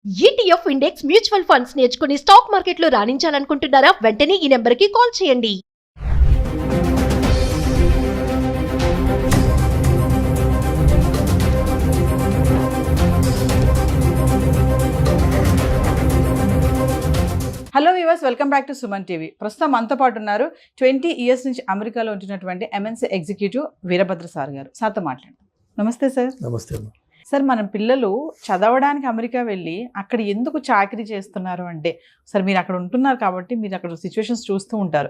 ETF index mutual funds నేర్చుకుని stock మార్కెట్లో రాణించాలనుకుంటున్నారా? వెంటనే ఈ నెంబర్కి కాల్ చేయండి. Hello viewers, welcome back to Suman TV. ప్రస్తుతం మనతో పాటు ఉన్నారు 20 ఇయర్స్ నుంచి అమెరికాలో ఉంటున్నటువంటి MNC ఎగ్జిక్యూటివ్ వీరభద్ర సార్ గారు. సార్తో మాట్లాడండి. నమస్తే సార్. నమస్తే. సార్, మన పిల్లలు చదవడానికి అమెరికా వెళ్ళి అక్కడ ఎందుకు చాకరీ చేస్తున్నారు అంటే, సార్ మీరు అక్కడ ఉంటున్నారు కాబట్టి మీరు అక్కడ సిచ్యువేషన్స్ చూస్తూ ఉంటారు.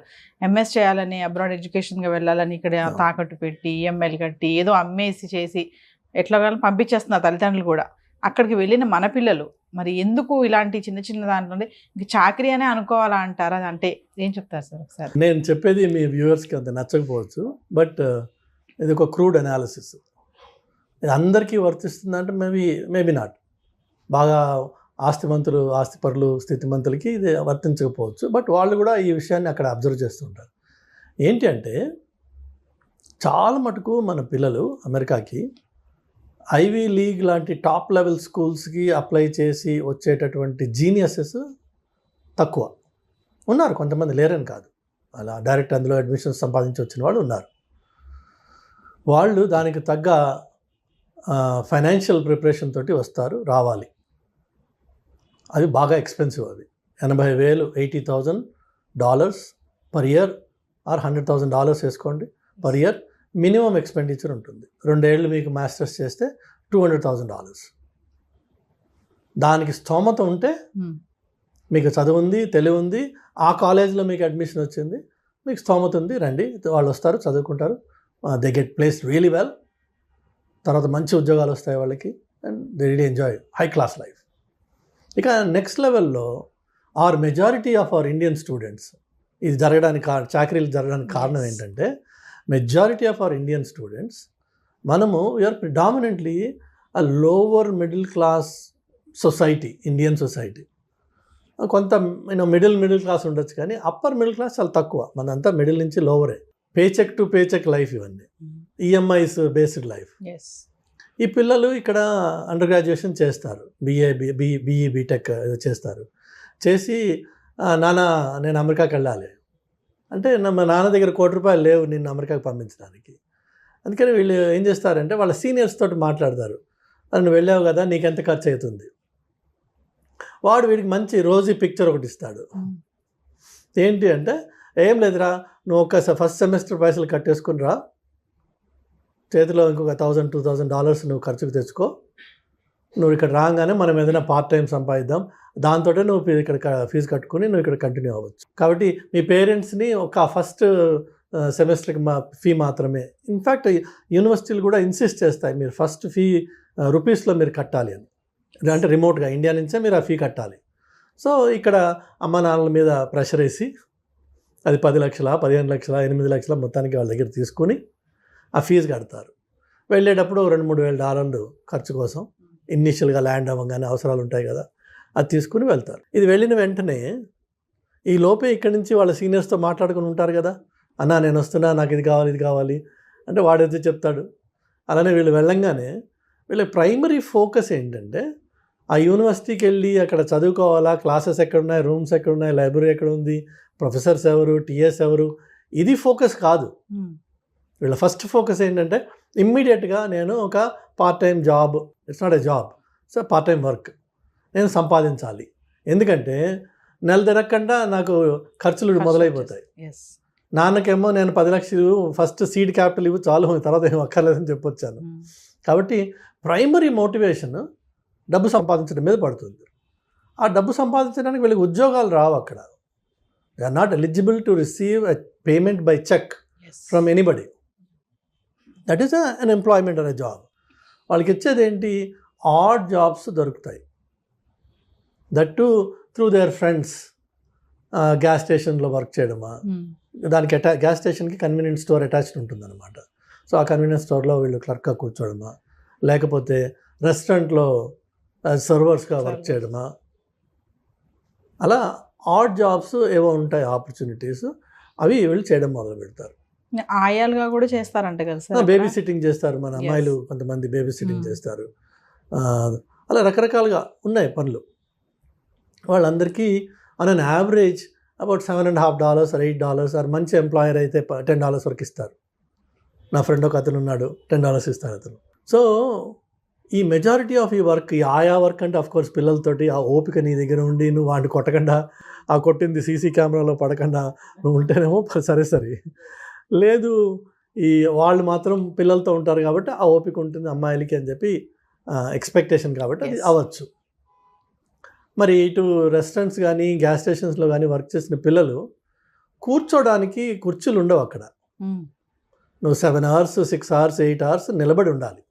MS చేయాలని, అబ్రాడ్ ఎడ్యుకేషన్గా వెళ్ళాలని ఇక్కడ తాకట్టు పెట్టి EMIలు కట్టి ఏదో అమ్మేసి చేసి ఎట్లా పంపించేస్తున్నారు తల్లిదండ్రులు కూడా. అక్కడికి వెళ్ళిన మన పిల్లలు మరి ఎందుకు ఇలాంటి చిన్న చిన్న దాంట్లో ఇంక చాకరీ అనే అనుకోవాలా అంటారా? అంటే ఏం చెప్తారు సార్ ఒకసారి? నేను చెప్పేది మీ వ్యూవర్స్కి అంత నచ్చకపోవచ్చు, బట్ ఇది ఒక క్రూడ్ అనాలిసిస్. ఇది అందరికీ వర్తిస్తుందంటే మేబీ నాట్. బాగా ఆస్తిపరులు స్థితిమంతులకి ఇది వర్తించకపోవచ్చు, బట్ వాళ్ళు కూడా ఈ విషయాన్ని అక్కడ అబ్జర్వ్ చేస్తుంటారు. ఏంటి అంటే, చాలా మటుకు మన పిల్లలు అమెరికాకి ఐవీ లీగ్ లాంటి టాప్ లెవెల్ స్కూల్స్కి అప్లై చేసి వచ్చేటటువంటి జీనియసెస్ తక్కువ ఉన్నారు. కొంతమంది లేరని కాదు, అలా డైరెక్ట్ అందులో అడ్మిషన్స్ సంపాదించి వచ్చిన వాళ్ళు ఉన్నారు. వాళ్ళు దానికి తగ్గ ఫైనాన్షియల్ ప్రిపరేషన్ తోటి రావాలి. అవి బాగా ఎక్స్పెన్సివ్. అవి $80,000 $80,000 పర్ ఇయర్ ఆర్ $100,000 వేసుకోండి పర్ ఇయర్ మినిమం ఎక్స్పెండిచర్ ఉంటుంది. 2 ఏళ్ళు మీకు మాస్టర్స్ చేస్తే $200,000. దానికి స్తోమత ఉంటే, మీకు చదువు ఉంది, తెలివి ఉంది, ఆ కాలేజ్లో మీకు అడ్మిషన్ వచ్చింది, మీకు స్తోమత ఉంది, రండి. వాళ్ళు వస్తారు, చదువుకుంటారు, they get place really well. తర్వాత మంచి ఉద్యోగాలు వస్తాయి వాళ్ళకి, and they really enjoy high class life. ఇక నెక్స్ట్ లెవెల్లో majority of our Indian students, ఇది జరగడానికి చాకరీలు జరగడానికి కారణం ఏంటంటే, majority of our Indian students, మనము we are predominantly uh lower middle class society, Indian society. కొంత మిడిల్ క్లాస్ ఉండొచ్చు, కానీ అప్పర్ మిడిల్ క్లాస్ చాలా తక్కువ. మనంతా మిడిల్ నుంచి లోవరే. పేచెక్ టు పేచెక్ లైఫ్, ఇవన్నీ EMIs బేస్డ్ లైఫ్. ఈ పిల్లలు ఇక్కడ అండర్ గ్రాడ్యుయేషన్ చేస్తారు, BE BTech చేస్తారు. చేసి నాన్న నేను అమెరికాకి వెళ్ళాలి అంటే, మా నాన్న దగ్గర ₹1,00,00,000 లేవు నిన్ను అమెరికాకి పంపించడానికి. అందుకని వీళ్ళు ఏం చేస్తారంటే, వాళ్ళ సీనియర్స్ తోటి మాట్లాడతారు. నువ్వు వెళ్ళావు కదా, నీకెంత ఖర్చు అవుతుంది. వాడు వీడికి మంచి రోజీ పిక్చర్ ఒకటి ఇస్తాడు. ఏంటి అంటే, ఏం లేదురా, నువ్వు ఫస్ట్ సెమిస్టర్ పైసలు కట్టేసుకుని రా, చేతిలో ఇంకొక $1,000-2,000 నువ్వు ఖర్చుకు తెచ్చుకో. నువ్వు ఇక్కడ రాగానే మనం ఏదైనా పార్ట్ టైం సంపాదిద్దాం, దాంతో నువ్వు ఇక్కడ ఫీజు కట్టుకుని నువ్వు ఇక్కడ కంటిన్యూ అవ్వచ్చు. కాబట్టి మీ పేరెంట్స్ని ఒక ఫస్ట్ సెమిస్టర్కి ఫీ మాత్రమే. ఇన్ఫ్యాక్ట్ యూనివర్సిటీలు కూడా ఇన్సిస్ట్ చేస్తాయి, మీరు ఫస్ట్ ఫీ రూపీస్లో మీరు కట్టాలి అని. అంటే రిమోట్గా ఇండియా నుంచే మీరు ఆ ఫీ కట్టాలి. సో ఇక్కడ అమ్మ నాన్నల మీద ప్రెషర్ వేసి అది 10 లక్షల, 15 లక్షల, 8 లక్షల మొత్తానికి వాళ్ళ దగ్గర తీసుకుని ఆ ఫీజు కడతారు. వెళ్ళేటప్పుడు $2,000-3,000 ఖర్చు కోసం, ఇనిషియల్గా ల్యాండ్ అవ్వగానే అవసరాలు ఉంటాయి కదా, అది తీసుకుని వెళ్తారు. ఇది వెళ్ళిన వెంటనే ఈ లోపే ఇక్కడి నుంచి వాళ్ళ సీనియర్స్తో మాట్లాడుకుని ఉంటారు కదా, అన్నా నేను వస్తున్నా, నాకు ఇది కావాలి అంటే వాడైతే చెప్తాడు. అలానే వీళ్ళు వెళ్ళంగానే వీళ్ళ ప్రైమరీ ఫోకస్ ఏంటంటే, ఆ యూనివర్సిటీకి వెళ్ళి అక్కడ చదువుకోవాలా, క్లాసెస్ ఎక్కడున్నాయి, రూమ్స్ ఎక్కడున్నాయి, లైబ్రరీ ఎక్కడ ఉంది, ప్రొఫెసర్స్ ఎవరు, TS ఎవరు, ఇది ఫోకస్ కాదు. వీళ్ళ ఫస్ట్ ఫోకస్ ఏంటంటే, ఇమ్మీడియట్గా నేను ఒక part time job, it's not a job, so part time work నేను సంపాదించాలి. ఎందుకంటే నెల తిరగకుండా నాకు ఖర్చులు మొదలైపోతాయి. నాన్నకేమో నేను 10 లక్షలు ఫస్ట్ సీడ్ క్యాపిటల్ ఇవ్వు చాలు, తర్వాత ఏం అక్కర్లేదని చెప్పొచ్చాను. కాబట్టి ప్రైమరీ మోటివేషన్ డబ్బు సంపాదించడం మీద పడుతుంది. ఆ డబ్బు సంపాదించడానికి వీళ్ళకి ఉద్యోగాలు రావు అక్కడ. They are not eligible to receive a payment by cheque from anybody. That is unemployment అనే జాబ్. వాళ్ళకి ఇచ్చేది ఏంటి, ఆడ్ జాబ్స్ దొరుకుతాయి. That too through their friends. Gas స్టేషన్లో వర్క్ చేయడమా, దానికి గ్యాస్ స్టేషన్కి కన్వీనియన్స్ స్టోర్ అటాచ్డ్ ఉంటుందన్నమాట. సో ఆ కన్వీనియన్స్ స్టోర్లో వీళ్ళు క్లర్క్గా కూర్చోవడమా, లేకపోతే రెస్టారెంట్లో సర్వర్స్గా వర్క్ చేయడమా, అలా ఆడ్ జాబ్స్ ఏవో ఉంటాయి ఆపర్చునిటీస్, అవి వీళ్ళు చేయడం మొదలు పెడతారు. ఆయాలుగా కూడా చేస్తారంట కదా సార్. బేబీ సిట్టింగ్ చేస్తారు మన అమ్మాయిలు, కొంతమంది బేబీ సిట్టింగ్ చేస్తారు. అలా రకరకాలుగా ఉన్నాయి పనులు. వాళ్ళందరికీ on an average about $7.50 or $8 or మంచి ఎంప్లాయర్ అయితే $10 వరకు ఇస్తారు. నా ఫ్రెండ్ ఒక అతను ఉన్నాడు, $10 ఇస్తాడు అతను. సో ఈ మెజారిటీ ఆఫ్ ఈ వర్క్, ఈ ఆయా వర్క్ అంటే అఫ్కోర్స్ పిల్లలతోటి ఆ ఓపిక నీ దగ్గర ఉండి నువ్వు వాడిని కొట్టకుండా, ఆ కొట్టింది సీసీ కెమెరాలో పడకుండా నువ్వు ఉంటేనేమో సరే. లేదు ఈ వాళ్ళు మాత్రం పిల్లలతో ఉంటారు కాబట్టి ఆ ఓపిక ఉంటుంది అమ్మాయిలకి అని చెప్పి ఎక్స్పెక్టేషన్ కాబట్టి అది అవ్వచ్చు. మరి ఇటు రెస్టారెంట్స్ కానీ గ్యాస్ స్టేషన్స్లో కానీ వర్క్ చేసిన పిల్లలు కూర్చోడానికి కుర్చీలు ఉండవు అక్కడ. నువ్వు 7 hours 6 hours 8 hours నిలబడి ఉండాలి.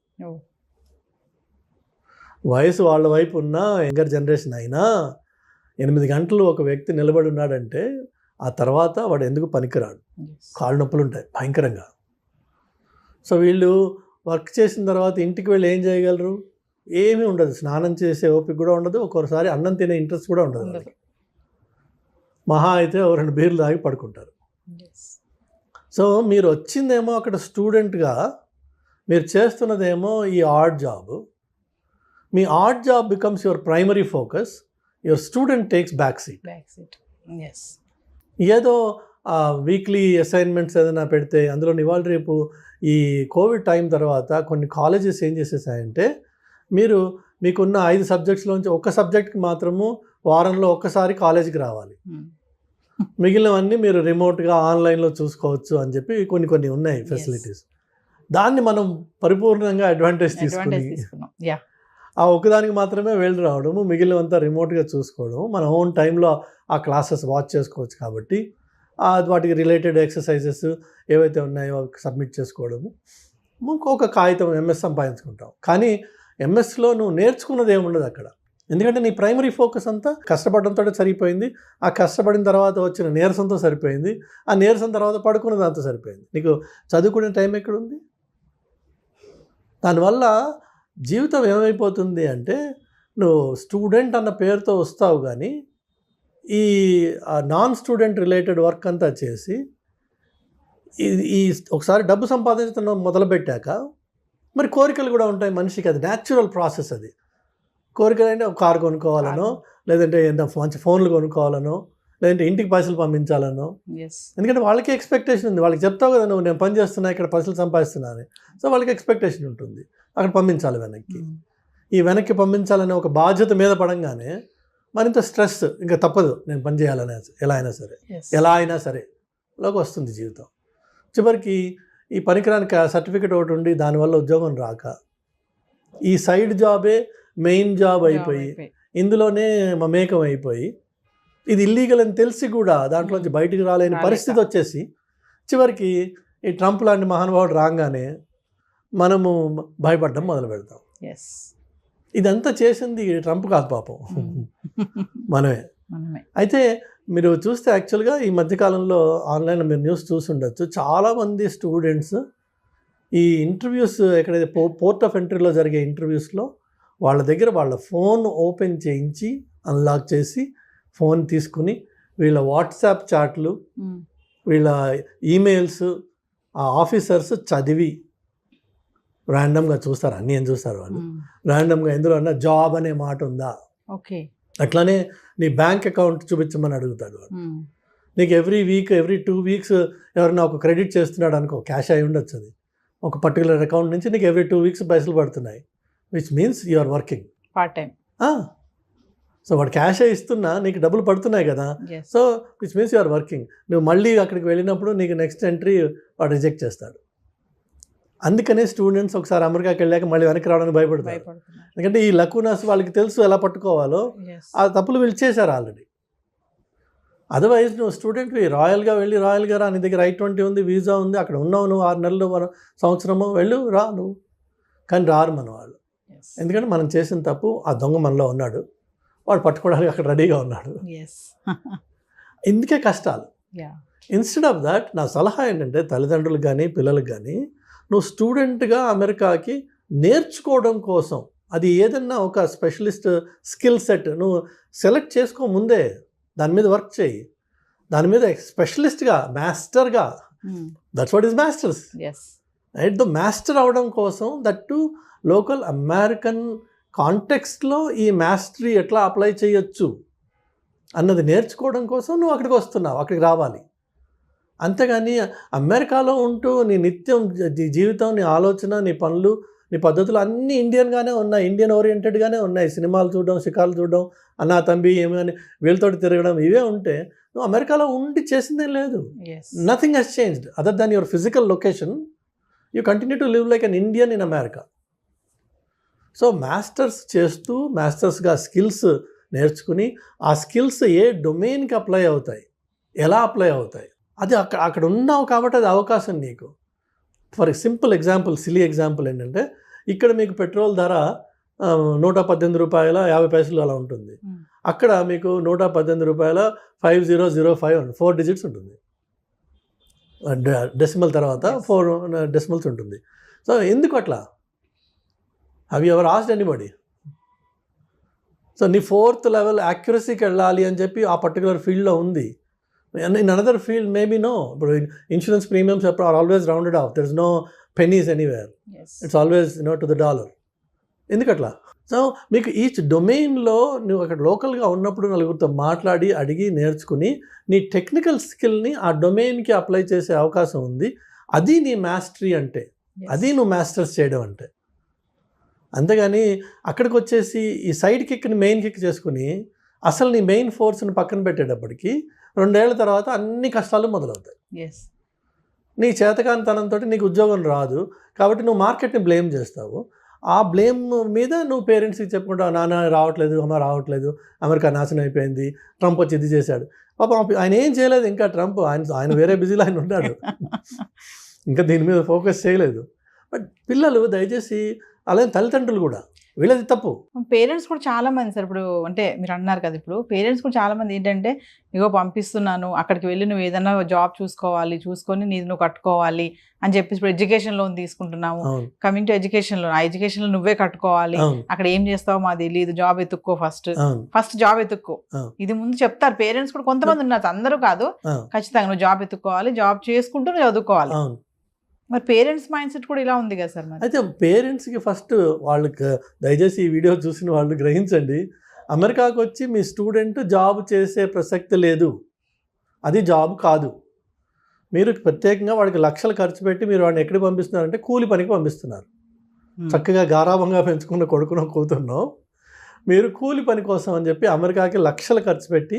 వయసు వాళ్ళ వైపు ఉన్న యంగర్ జనరేషన్ అయినా 8 గంటలు ఒక వ్యక్తి నిలబడి ఉన్నాడంటే ఆ తర్వాత వాడు ఎందుకు పనికిరాడు. కాళ్ళు నొప్పులు ఉంటాయి భయంకరంగా. సో వీళ్ళు వర్క్ చేసిన తర్వాత ఇంటికి వెళ్ళి ఏం చేయగలరు? ఏమీ ఉండదు. స్నానం చేసే ఓపిక కూడా ఉండదు, ఒక్కొక్కసారి అన్నం తినే ఇంట్రెస్ట్ కూడా ఉండదు. మహా అయితే 2 బీర్లు తాగి పడుకుంటారు. సో మీరు వచ్చిందేమో అక్కడ స్టూడెంట్గా, మీరు చేస్తున్నదేమో ఈ art job. Me art job becomes your primary focus, your student takes back seat. ఏదో వీక్లీ అసైన్మెంట్స్ ఏదైనా పెడితే అందులో ఇవాళ రేపు ఈ కోవిడ్ టైం తర్వాత కొన్ని కాలేజెస్ ఏం చేసేసాయంటే, మీకున్న 5 సబ్జెక్ట్స్లోంచి ఒక సబ్జెక్ట్కి మాత్రము వారంలో ఒక్కసారి కాలేజీకి రావాలి, మిగిలినవన్నీ మీరు రిమోట్గా ఆన్లైన్లో చూసుకోవచ్చు అని చెప్పి కొన్ని ఉన్నాయి ఫెసిలిటీస్. దాన్ని మనం పరిపూర్ణంగా అడ్వాంటేజ్ తీసుకుని ఆ ఒక్కదానికి మాత్రమే వెళ్ళి రావడము, మిగిలినంతా రిమోట్గా చూసుకోవడము, మన ఓన్ టైంలో ఆ క్లాసెస్ వాచ్ చేసుకోవచ్చు. కాబట్టి వాటికి రిలేటెడ్ ఎక్సర్సైజెస్ ఏవైతే ఉన్నాయో సబ్మిట్ చేసుకోవడము, ఇంకొక కాగితం ఎంఎస్ సంపాదించుకుంటాం. కానీ ఎంఎస్లో నువ్వు నేర్చుకున్నది ఏముండదు అక్కడ. ఎందుకంటే నీ ప్రైమరీ ఫోకస్ అంతా కష్టపడడంతో సరిపోయింది, ఆ కష్టపడిన తర్వాత వచ్చిన నీరసంతో సరిపోయింది, ఆ నీరసం తర్వాత పడుకున్న దాంతో సరిపోయింది. నీకు చదువుకునే టైం ఎక్కడుంది? దానివల్ల జీవితం ఏమైపోతుంది అంటే, నువ్వు స్టూడెంట్ అన్న పేరుతో వస్తావు కానీ ఈ నాన్ స్టూడెంట్ రిలేటెడ్ వర్క్ అంతా చేసి ఈ ఒకసారి డబ్బు సంపాదించడం మొదలుపెట్టాక మరి కోరికలు కూడా ఉంటాయి మనిషికి. అది న్యాచురల్ ప్రాసెస్. అది కోరికలు అంటే ఒక కారు కొనుక్కోవాలనో, లేదంటే మంచి ఫోన్లు కొనుక్కోవాలనో, లేదంటే ఇంటికి పైసలు పంపించాలనో. ఎందుకంటే వాళ్ళకి ఎక్స్పెక్టేషన్ ఉంది. వాళ్ళకి చెప్తావు కదా, నువ్వు నేను పని చేస్తున్నా, ఇక్కడ పైసలు సంపాదిస్తున్నాను. సో వాళ్ళకి ఎక్స్పెక్టేషన్ ఉంటుంది, అక్కడ పంపించాలి వెనక్కి. ఈ వెనక్కి పంపించాలనే ఒక బాధ్యత మీద పడంగానే మరింత స్ట్రెస్, ఇంకా తప్పదు నేను పని చేయాలనే ఎలా అయినా సరే లోకి వస్తుంది జీవితం. చివరికి ఈ పనికిరానికి సర్టిఫికెట్ ఒకటి ఉండి దానివల్ల ఉద్యోగం రాక ఈ సైడ్ జాబే మెయిన్ జాబ్ అయిపోయి ఇందులోనే మమేకం అయిపోయి ఇది ఇల్లీగల్ అని తెలిసి కూడా దాంట్లోంచి బయటికి రాలేని పరిస్థితి వచ్చేసి చివరికి ఈ ట్రంప్ లాంటి మహానుభావుడు రాగానే మనము భయపడడం మొదలు పెడతాం. ఇదంతా చేసింది ట్రంప్ కాదు పాపం, మనమే. అయితే మీరు చూస్తే యాక్చువల్గా ఈ మధ్యకాలంలో ఆన్లైన్లో మీరు న్యూస్ చూసి ఉండొచ్చు, చాలామంది స్టూడెంట్స్ ఈ ఇంటర్వ్యూస్ ఎక్కడైతే పోర్ట్ ఆఫ్ ఎంట్రీలో జరిగే ఇంటర్వ్యూస్లో వాళ్ళ దగ్గర వాళ్ళ ఫోన్ ఓపెన్ చేయించి అన్లాక్ చేసి ఫోన్ తీసుకుని వీళ్ళ వాట్సాప్ చాట్లు, వీళ్ళ ఈమెయిల్స్ ఆ ఆఫీసర్స్ చదివి ర్యాండమ్గా చూస్తారు. అన్నీ ఏం చూస్తారు వాళ్ళు ర్యాండమ్గా. ఎందులో అన్నా జాబ్ అనే మాట ఉందా, అట్లానే నీ బ్యాంక్ అకౌంట్ చూపించమని అడుగుతాడు వాడు. నీకు ఎవ్రీ 2 weeks ఎవరైనా ఒక క్రెడిట్ చేస్తున్నాడు అనుకో, క్యాష్ అయి ఉండొచ్చు, అది ఒక పర్టికులర్ అకౌంట్ నుంచి నీకు ఎవ్రీ 2 weeks పైసలు పడుతున్నాయి, which means you are working part time. So వాడు క్యాష్ ఇస్తున్నా నీకు డబ్బులు పడుతున్నాయి కదా, so which means you are working. నువ్వు మళ్ళీ అక్కడికి వెళ్ళినప్పుడు నీకు నెక్స్ట్ ఎంట్రీ వాడు రిజెక్ట్ చేస్తాడు. అందుకనే స్టూడెంట్స్ ఒకసారి అమెరికాకి వెళ్ళాక మళ్ళీ వెనక్కి రావడానికి భయపడతారు. ఎందుకంటే ఈ లకునాస్ వాళ్ళకి తెలుసు ఎలా పట్టుకోవాలో, ఆ తప్పులు వీళ్ళు చేశారు ఆల్రెడీ. అదర్వైజ్ నువ్వు స్టూడెంట్వి రాయల్గా వెళ్ళి రాయల్గా రా, నీ దగ్గర I-20 ఉంది, వీసా ఉంది, అక్కడ ఉన్నావు నువ్వు 6 నెలలు సంవత్సరము వెళ్ళు రా నువ్వు. కానీ రారు మన వాళ్ళు. ఎందుకంటే మనం చేసిన తప్పు ఆ దొంగ మనలో ఉన్నాడు, వాడు పట్టుకోవడానికి అక్కడ రెడీగా ఉన్నాడు. ఇందుకే కష్టాలు. ఇన్స్టెడ్ ఆఫ్ దాట్ నా సలహా ఏంటంటే తల్లిదండ్రులకు కానీ పిల్లలకు కానీ, నువ్వు స్టూడెంట్గా అమెరికాకి నేర్చుకోవడం కోసం అది ఏదన్నా ఒక స్పెషలిస్ట్ స్కిల్ సెట్ నువ్వు సెలెక్ట్ చేసుకో ముందే, దాని మీద వర్క్ చేయి, దాని మీద స్పెషలిస్ట్గా మాస్టర్గా. That's what is masters. Right, the master అవడం కోసం దట్ టు లోకల్ అమెరికన్ కాంటెక్స్ట్లో ఈ మాస్టరీ ఎట్లా అప్లై చేయొచ్చు, అన్నది నేర్చుకోవడం కోసం నువ్వు అక్కడికి వస్తున్నావు, అక్కడికి రావాలి. అంతేగాని అమెరికాలో ఉంటూ నీ నిత్యం జీవితం, నీ ఆలోచన, నీ పనులు, నీ పద్ధతులు అన్నీ ఇండియన్గానే ఉన్నాయి, ఇండియన్ ఓరియంటెడ్గానే ఉన్నాయి. సినిమాలు చూడడం, షికార్లు చూడడం, అన్నా తంబి ఏమని వీళ్ళతోటి తిరగడం, ఇవే ఉంటే నువ్వు అమెరికాలో ఉండి చేసిందేం లేదు. Nothing has changed other than your physical location. You continue to live like an Indian in America. So masters చేస్తూ మాస్టర్స్గా స్కిల్స్ నేర్చుకుని ఆ స్కిల్స్ ఏ డొమైన్కి అప్లై అవుతాయి, ఎలా అప్లై అవుతాయి, అది అక్కడ ఉన్నావు కాబట్టి అది అవకాశం నీకు. For simple example, silly example ఏంటంటే ఇక్కడ మీకు పెట్రోల్ ధర ₹118.50 అలా ఉంటుంది. అక్కడ మీకు ₹118.5005 4 digits ఉంటుంది, డెసిమల్ తర్వాత 4 decimals ఉంటుంది. సో ఎందుకు అట్లా? Have you ever asked anybody? So నీ 4th level యాక్యురసీకి వెళ్ళాలి అని చెప్పి ఆ పర్టికులర్ ఫీల్డ్లో ఉంది. In another field maybe no. ఇప్పుడు insurance premiums are always rounded off, there is no pennies anywhere, it's always to the $1. ఎందుకట్లా? సో మీకు ఈచ్ డొమైన్లో నువ్వు అక్కడ లోకల్గా ఉన్నప్పుడు నలుగురితో మాట్లాడి అడిగి నేర్చుకుని నీ టెక్నికల్ స్కిల్ని ఆ డొమైన్కి అప్లై చేసే అవకాశం ఉంది. అది నీ మాస్టరీ అంటే, అది నువ్వు మాస్టర్స్ చేయడం అంటే. అంతేగాని అక్కడికి వచ్చేసి ఈ సైడ్ కిక్ని మెయిన్ కిక్ చేసుకుని అసలు నీ మెయిన్ ఫోర్స్ని పక్కన పెట్టేటప్పటికి 2 ఏళ్ల తర్వాత అన్ని కష్టాలు మొదలవుతాయి. నీ చేతకానితనంతో నీకు ఉద్యోగం రాదు కాబట్టి నువ్వు మార్కెట్ని బ్లేమ్ చేస్తావు. ఆ బ్లేమ్ మీద నువ్వు పేరెంట్స్కి చెప్పుకుంటావు, నాన్న రావట్లేదు, అమ్మ రావట్లేదు, అమెరికా నాశనం అయిపోయింది, ట్రంప్ వచ్చి ఇది చేశాడు. పాపం ఆయన ఏం చేయలేదు ఇంకా, ట్రంప్ ఆయన వేరే బిజీలో ఆయన ఉన్నాడు, ఇంకా దీని మీద ఫోకస్ చేయలేదు. బట్ పిల్లలు దయచేసి, అలాగే తల్లిదండ్రులు కూడా, వీళ్ళది తప్పు. పేరెంట్స్ కూడా చాలా మంది సార్, ఇప్పుడు అంటే మీరు అన్నారు కదా, ఇప్పుడు పేరెంట్స్ కూడా చాలా మంది ఏంటంటే ఇగో పంపిస్తున్నాను, అక్కడికి వెళ్ళి నువ్వు ఏదైనా జాబ్ చూసుకొని నీది నువ్వు కట్టుకోవాలి అని చెప్పేసి ఇప్పుడు ఎడ్యుకేషన్ లోన్ తీసుకుంటున్నాము. కమింగ్ టు ఎడ్యుకేషన్ లోన్, ఆ ఎడ్యుకేషన్ లో నువ్వే కట్టుకోవాలి, అక్కడ ఏం చేస్తావో మాకు తెలియదు, జాబ్ ఎత్తుక్కో, ఫస్ట్ జాబ్ ఎత్తుక్కో, ఇది ముందు చెప్తారు పేరెంట్స్ కూడా. కొంతమంది ఉన్నారు, అందరూ కాదు, ఖచ్చితంగా నువ్వు జాబ్ ఎత్తుకోవాలి, జాబ్ చేసుకుంటూ నువ్వు చదువుకోవాలి. మరి పేరెంట్స్ మైండ్ సెట్ కూడా ఇలా ఉంది కదా సార్. అయితే పేరెంట్స్కి ఫస్ట్ వాళ్ళకి దయచేసి ఈ వీడియో చూసిన వాళ్ళు గ్రహించండి, అమెరికాకు వచ్చి మీ స్టూడెంట్ జాబ్ చేసే ప్రసక్తి లేదు, అది జాబ్ కాదు. మీరు ప్రత్యేకంగా వాడికి లక్షలు ఖర్చు పెట్టి మీరు వాడిని ఎక్కడికి పంపిస్తున్నారంటే కూలి పనికి పంపిస్తున్నారు. చక్కగా గారాభంగా పెంచుకున్న కొడుకునో కూతురునో మీరు కూలి పని కోసం అని చెప్పి అమెరికాకి లక్షలు ఖర్చు పెట్టి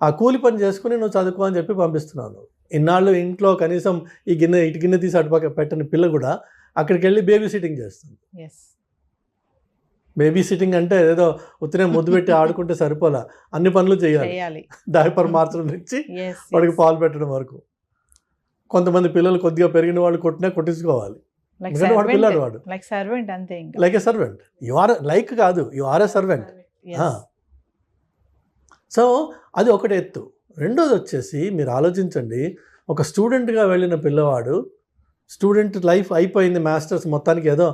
ఆ కూలి పని చేసుకుని నువ్వు చదువుకో అని చెప్పి పంపిస్తున్నాను. ఇన్నాళ్ళు ఇంట్లో కనీసం ఇటు గిన్నె తీసి అటుపక్క పెట్టని పిల్ల కూడా అక్కడికి వెళ్ళి బేబీ సిట్టింగ్ చేస్తుంది. బేబీ సిట్టింగ్ అంటే ఏదో ఉత్తరే ముద్దు పెట్టి ఆడుకుంటే సరిపోలా, అన్ని పనులు చేయాలి. డైపర్ మార్చడం నుంచి వాడికి పాలు పెట్టడం వరకు. కొంతమంది పిల్లలు కొద్దిగా పెరిగిన వాళ్ళు కొట్టించుకోవాలి, వాడు పిల్లడు, వాడు like a servant. You are like కాదు, you are a servant. So అది ఒకటి ఎత్తు. రెండోది వచ్చేసి మీరు ఆలోచించండి, ఒక స్టూడెంట్గా వెళ్ళిన పిల్లవాడు, స్టూడెంట్ లైఫ్ అయిపోయింది, మాస్టర్స్ మొత్తానికి ఏదో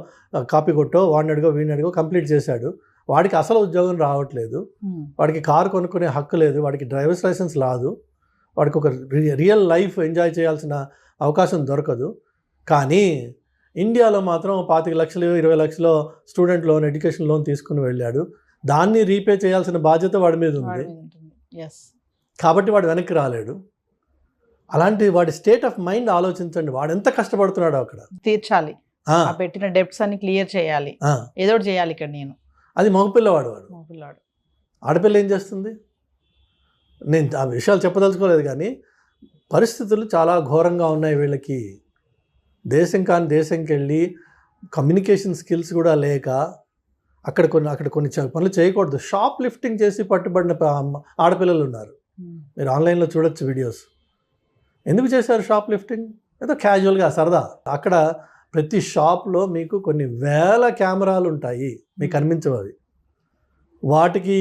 కాపీ కొట్టో వాడిని అడిగో వీడిని అడిగో కంప్లీట్ చేశాడు, వాడికి అసలు ఉద్యోగం రావట్లేదు, వాడికి కారు కొనుక్కునే హక్కు లేదు, వాడికి డ్రైవర్స్ లైసెన్స్ రాదు, వాడికి ఒక రియల్ లైఫ్ ఎంజాయ్ చేయాల్సిన అవకాశం దొరకదు. కానీ ఇండియాలో మాత్రం 25 లక్షలు 20 లక్షలు స్టూడెంట్ లోన్, ఎడ్యుకేషన్ లోన్ తీసుకుని వెళ్ళాడు, దాన్ని రీపే చేయాల్సిన బాధ్యత వాడి మీద ఉంది కాబట్టి వాడు వెనక్కి రాలేడు. అలాంటి వాడి స్టేట్ ఆఫ్ మైండ్ ఆలోచించండి, వాడు ఎంత కష్టపడుతున్నాడు అక్కడ. తీర్చాలి, పెట్టిన డెబ్ట్స్ అన్ని క్లియర్ చేయాలి, ఏదో చేయాలి ఇక్కడ నేను. అది మగపిల్లవాడు. ఆడపిల్ల ఏం చేస్తుంది? నేను ఆ విషయాలు చెప్పదలుచుకోలేదు, కానీ పరిస్థితులు చాలా ఘోరంగా ఉన్నాయి వీళ్ళకి. దేశం కాని దేశంకి వెళ్ళి కమ్యూనికేషన్ స్కిల్స్ కూడా లేక అక్కడ కొన్ని పనులు చేయకూడదు. షాప్ లిఫ్టింగ్ చేసి పట్టుబడిన ఆడపిల్లలు ఉన్నారు, మీరు ఆన్లైన్లో చూడొచ్చు వీడియోస్. ఎందుకు చేశారు షాప్ లిఫ్టింగ్? ఏదో క్యాజువల్గా సరదా. అక్కడ ప్రతి షాప్లో మీకు కొన్ని వేల కెమెరాలు ఉంటాయి, మీకు కనిపించవు అవి. వాటికి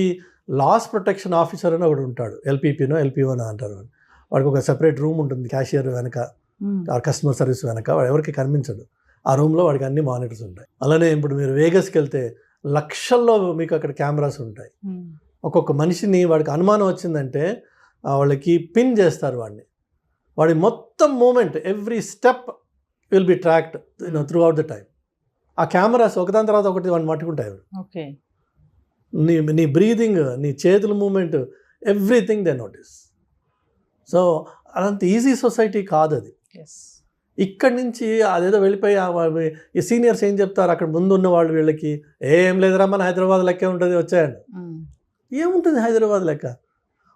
లాస్ ప్రొటెక్షన్ ఆఫీసర్ అని ఒకటి ఉంటాడు, ఎల్పీపీనో ఎల్పీఓనో అంటారు. వాడికి ఒక సెపరేట్ రూమ్ ఉంటుంది, క్యాషియర్ వెనక, కస్టమర్ సర్వీస్ వెనక, వాడు ఎవరికి కనిపించడు. ఆ రూమ్లో వాడికి అన్ని మానిటర్స్ ఉంటాయి. అలానే ఇప్పుడు మీరు వేగస్కి వెళ్తే లక్షల్లో మీకు అక్కడ కెమెరాస్ ఉంటాయి. ఒక్కొక్క మనిషిని వాడికి అనుమానం వచ్చిందంటే వాళ్ళకి పిన్ చేస్తారు వాడిని, వాడి మొత్తం movement, every step will be tracked throughout the time. ఆ కెమెరాస్ ఒకదాని తర్వాత ఒకటి వాడిని పట్టుకుంటాయి. నీ బ్రీదింగ్, నీ చేతుల మూమెంట్, ఎవ్రీథింగ్ దే నోటీస్. సో అదంత ఈజీ సొసైటీ కాదు అది. ఎస్. ఇక్కడి నుంచి అదేదో వెళ్ళిపోయి ఈ సీనియర్స్ ఏం చెప్తారు అక్కడ ముందు ఉన్న వాళ్ళు వీళ్ళకి, ఏం లేదురా మన హైదరాబాద్ లెక్కే ఉంటుంది వచ్చాయండి. ఏముంటుంది హైదరాబాద్ లెక్క?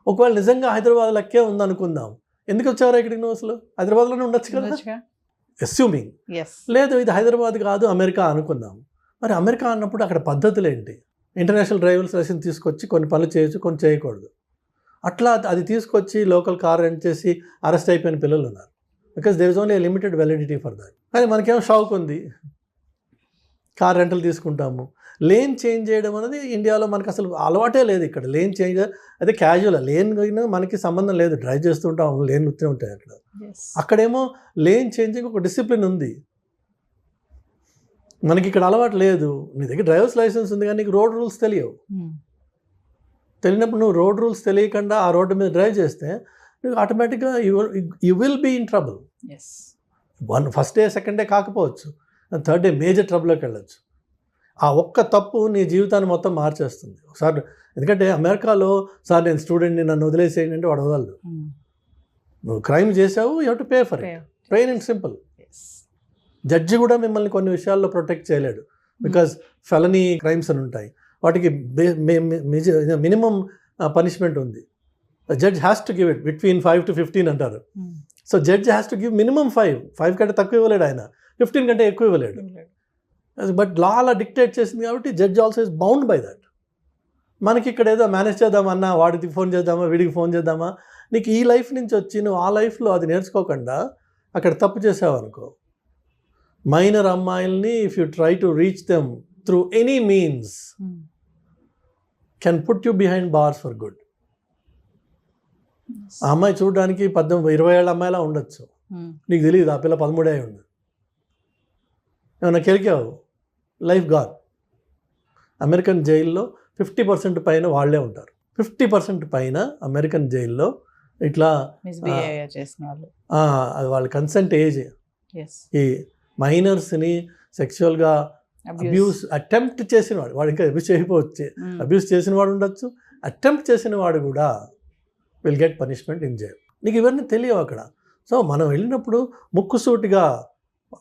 ఒకవేళ నిజంగా హైదరాబాద్ లెక్కే ఉందనుకుందాం, ఎందుకు వచ్చారా ఇక్కడికి నువ్వు? అసలు హైదరాబాద్లోనే ఉండొచ్చు కదా, అస్యూమింగ్. లేదు ఇది హైదరాబాద్ కాదు అమెరికా అనుకుందాం. మరి అమెరికా అన్నప్పుడు అక్కడ పద్ధతులు ఏంటి? ఇంటర్నేషనల్ డ్రైవర్స్ లైసెన్స్ తీసుకొచ్చి కొన్ని పనులు చేయొచ్చు, కొన్ని చేయకూడదు. అట్లా అది తీసుకొచ్చి లోకల్ కార్ రెంట్ చేసి అరెస్ట్ అయిపోయిన పిల్లలు ఉన్నారు. Because there is only limited validity for that. కానీ మనకేమో షాక్ ఉంది, కార్ రెంటల్ తీసుకుంటాము. లేన్ చేంజ్ చేయడం అనేది ఇండియాలో మనకు అసలు అలవాటే లేదు. ఇక్కడ లేన్ చేంజ్ అయితే క్యాజువల్, లేన్ మనకి సంబంధం లేదు, డ్రైవ్ చేస్తుంటాం, లేన్ వస్తూ ఉంటాయి అక్కడ. అక్కడేమో లేన్ చేంజింగ్ ఒక డిసిప్లిన్ ఉంది, మనకి ఇక్కడ అలవాటు లేదు. నీ దగ్గర డ్రైవర్స్ లైసెన్స్ ఉంది కానీ నీకు రోడ్ రూల్స్ తెలియవు. తెలియనప్పుడు నువ్వు రోడ్ రూల్స్ తెలియకుండా ఆ రోడ్డు మీద డ్రైవ్ చేస్తే నువ్వు ఆటోమేటిక్గా you will be in trouble. First day second day కాకపోవచ్చు, థర్డ్ డే మేజర్ ట్రబుల్లోకి వెళ్ళచ్చు. ఆ ఒక్క తప్పు నీ జీవితాన్ని మొత్తం మార్చేస్తుంది ఒకసారి. ఎందుకంటే అమెరికాలో సార్ నేను స్టూడెంట్ని నన్ను వదిలేసేయండి అంటే వాడు వదలదు. నువ్వు క్రైమ్ చేసావు, you have to pay for it, plain and simple. Judge కూడా మిమ్మల్ని కొన్ని విషయాల్లో ప్రొటెక్ట్ చేయలేడు, బికాజ్ ఫెలనీ క్రైమ్స్ అని ఉంటాయి, వాటికి మినిమం పనిష్మెంట్ ఉంది. Judge has to give it between 5 to 15 అంటారు. So judge has to give minimum 5 కంటే తక్కువ ఇవ్వలేడు ఆయన, 15 కంటే ఎక్కువ ఇవ్వలేడు. బట్ లా అలా డిక్టేట్ చేసింది కాబట్టి judge also is bound by that. మనకి ఇక్కడ ఏదో మేనేజ్ చేద్దామన్నా, వాడికి ఫోన్ చేద్దామా, వీడికి ఫోన్ చేద్దామా, నీకు ఈ లైఫ్ నుంచి వచ్చి నువ్వు ఆ లైఫ్లో అది నేర్చుకోకుండా అక్కడ తప్పు చేసావు అనుకో, మైనర్ అమ్మాయిల్ని if you try to reach them through any means can put you behind bars for good. ఆ అమ్మాయి చూడడానికి 18-20 ఏళ్ళ అమ్మాయిలా ఉండొచ్చు, నీకు తెలియదు ఆ పిల్ల 13 అయి ఉండదు. ఏమన్నా కెలికావు, లైఫ్ గాన్. అమెరికన్ జైల్లో 50% పైన వాళ్ళే ఉంటారు. 50% పైన అమెరికన్ జైల్లో ఇట్లా అది వాళ్ళ కన్సెంట్ ఏజ్. ఈ మైనర్స్ని సెక్షువల్గా అబ్యూస్ అటెంప్ట్ చేసిన వాడు ఇంకా అబ్యూస్ చేయకపోవచ్చు, అబ్యూస్ చేసిన వాడు ఉండొచ్చు, అటెంప్ట్ చేసిన వాడు కూడా will get punishment in jail. నీకు ఇవన్నీ తెలియవు అక్కడ. సో మనం వెళ్ళినప్పుడు ముక్కుసూటిగా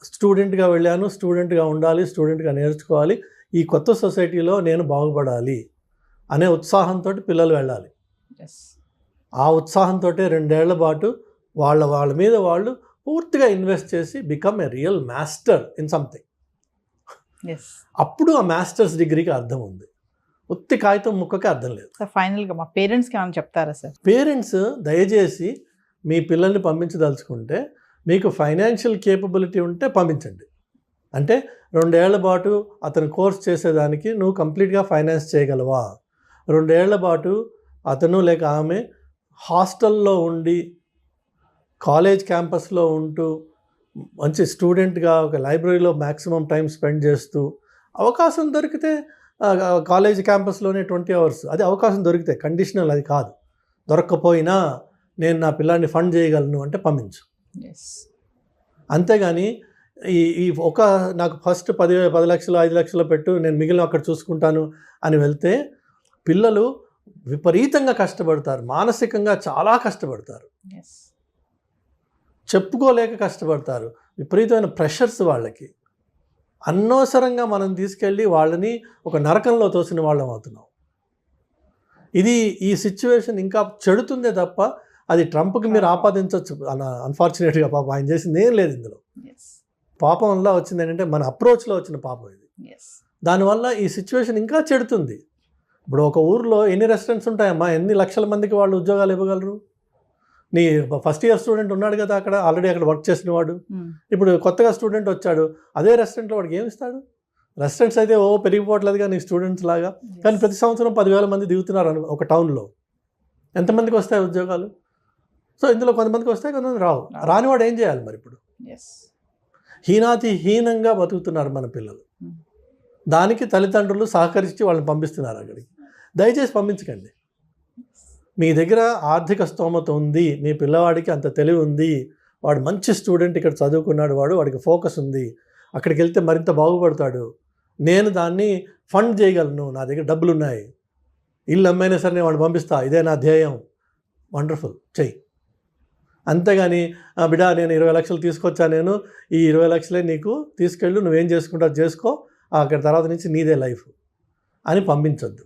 స్టూడెంట్గా వెళ్ళాను, స్టూడెంట్గా ఉండాలి, స్టూడెంట్గా నేర్చుకోవాలి, ఈ కొత్త సొసైటీలో నేను బాగుపడాలి అనే ఉత్సాహంతో పిల్లలు వెళ్ళాలి. ఆ ఉత్సాహంతో 2 ఏళ్ల పాటు వాళ్ళ మీద వాళ్ళు పూర్తిగా ఇన్వెస్ట్ చేసి become a real master in something. అప్పుడు ఆ మాస్టర్స్ డిగ్రీకి అర్థం ఉంది, ఉత్తి కాగితం ముక్కకి అర్థం లేదు. ఫైనల్గా మా పేరెంట్స్కి ఏమైనా చెప్తారా సార్? పేరెంట్స్ దయచేసి మీ పిల్లల్ని పంపించదలుచుకుంటే మీకు ఫైనాన్షియల్ కేపబిలిటీ ఉంటే పంపించండి. అంటే 2 ఏళ్ల పాటు అతను కోర్స్ చేసేదానికి నువ్వు కంప్లీట్గా ఫైనాన్స్ చేయగలవా? 2 ఏళ్ల పాటు అతను లేక ఆమె హాస్టల్లో ఉండి కాలేజ్ క్యాంపస్లో ఉంటూ మంచి స్టూడెంట్గా ఒక లైబ్రరీలో మ్యాక్సిమం టైం స్పెండ్ చేస్తూ అవకాశం దొరికితే కాలేజ్ క్యాంపస్లోనే 20 hours అది అవకాశం దొరికితే, కండిషనల్ అది కాదు. దొరక్కపోయినా నేను నా పిల్లాన్ని ఫండ్ చేయగలను అంటే పంపించు. అంతేగాని ఈ నాకు ఫస్ట్ 10 లక్షలు 5 లక్షలు పెట్టు, నేను మిగిలిన అక్కడ చూసుకుంటాను అని వెళ్తే పిల్లలు విపరీతంగా కష్టపడతారు, మానసికంగా చాలా కష్టపడతారు, చెప్పుకోలేక కష్టపడతారు, విపరీతమైన ప్రెషర్స్ వాళ్ళకి. అనవసరంగా మనం తీసుకెళ్ళి వాళ్ళని ఒక నరకంలో తోసిన వాళ్ళం అవుతున్నాం. ఈ సిచ్యువేషన్ ఇంకా చెడుతుందే తప్ప అది ట్రంప్కి మీరు ఆపాదించవచ్చు. అన్ఫార్చునేట్గా పాపం ఆయన చేసింది ఏం లేదు ఇందులో. పాపం వల్ల వచ్చింది ఏంటంటే మన అప్రోచ్లో వచ్చిన పాపం ఇది. దానివల్ల ఈ సిచ్యువేషన్ ఇంకా చెడుతుంది. ఇప్పుడు ఒక ఊర్లో ఎన్ని రెస్టారెంట్స్ ఉంటాయమ్మా, ఎన్ని లక్షల మందికి వాళ్ళు ఉద్యోగాలు ఇవ్వగలరు? నీ ఫస్ట్ ఇయర్ స్టూడెంట్ ఉన్నాడు కదా అక్కడ, ఆల్రెడీ అక్కడ వర్క్ చేసిన వాడు, ఇప్పుడు కొత్తగా స్టూడెంట్ వచ్చాడు, అదే రెస్టారెంట్లో వాడికి ఏమి ఇస్తాడు? రెస్టారెంట్స్ అయితే పెరిగిపోవట్లేదుగా నీ స్టూడెంట్స్ లాగా, కానీ ప్రతి సంవత్సరం 10,000 మంది దిగుతున్నారు ఒక టౌన్లో. ఎంతమందికి వస్తాయి ఉద్యోగాలు? సో ఇందులో కొంతమందికి వస్తాయి, కొంతమంది రావు. రానివాడు ఏం చేయాలి మరి? ఇప్పుడు హీనంగా బతుకుతున్నారు మన పిల్లలు. దానికి తల్లిదండ్రులు సహకరించి వాళ్ళని పంపిస్తున్నారు అక్కడికి. దయచేసి పంపించకండి. మీ దగ్గర ఆర్థిక స్తోమత ఉంది, మీ పిల్లవాడికి అంత తెలివి ఉంది, వాడు మంచి స్టూడెంట్, ఇక్కడ చదువుకున్నాడు, వాడికి ఫోకస్ ఉంది, అక్కడికి వెళ్తే మరింత బాగుపడతాడు, నేను దాన్ని ఫండ్ చేయగలను, నా దగ్గర డబ్బులు ఉన్నాయి, ఇల్లు అమ్మైనా సరే నేను వాడిని పంపిస్తా, ఇదే నా ధ్యేయం, వండర్ఫుల్, చెయ్యి. అంతేగాని బిడ్డ నేను 20 లక్షలు తీసుకొచ్చా, నేను ఈ 20 లక్షలే నీకు తీసుకెళ్ళు, నువ్వేం చేసుకుంటావు చేసుకో, అక్కడ తర్వాత నుంచి నీదే లైఫ్ అని పంపించొద్దు.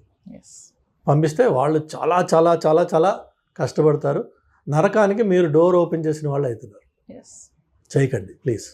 పంపిస్తే వాళ్ళు చాలా చాలా చాలా చాలా కష్టపడతారు. నరకానికి మీరు డోర్ ఓపెన్ చేసిన వాళ్ళు అవుతున్నారు. చేయకండి ప్లీజ్.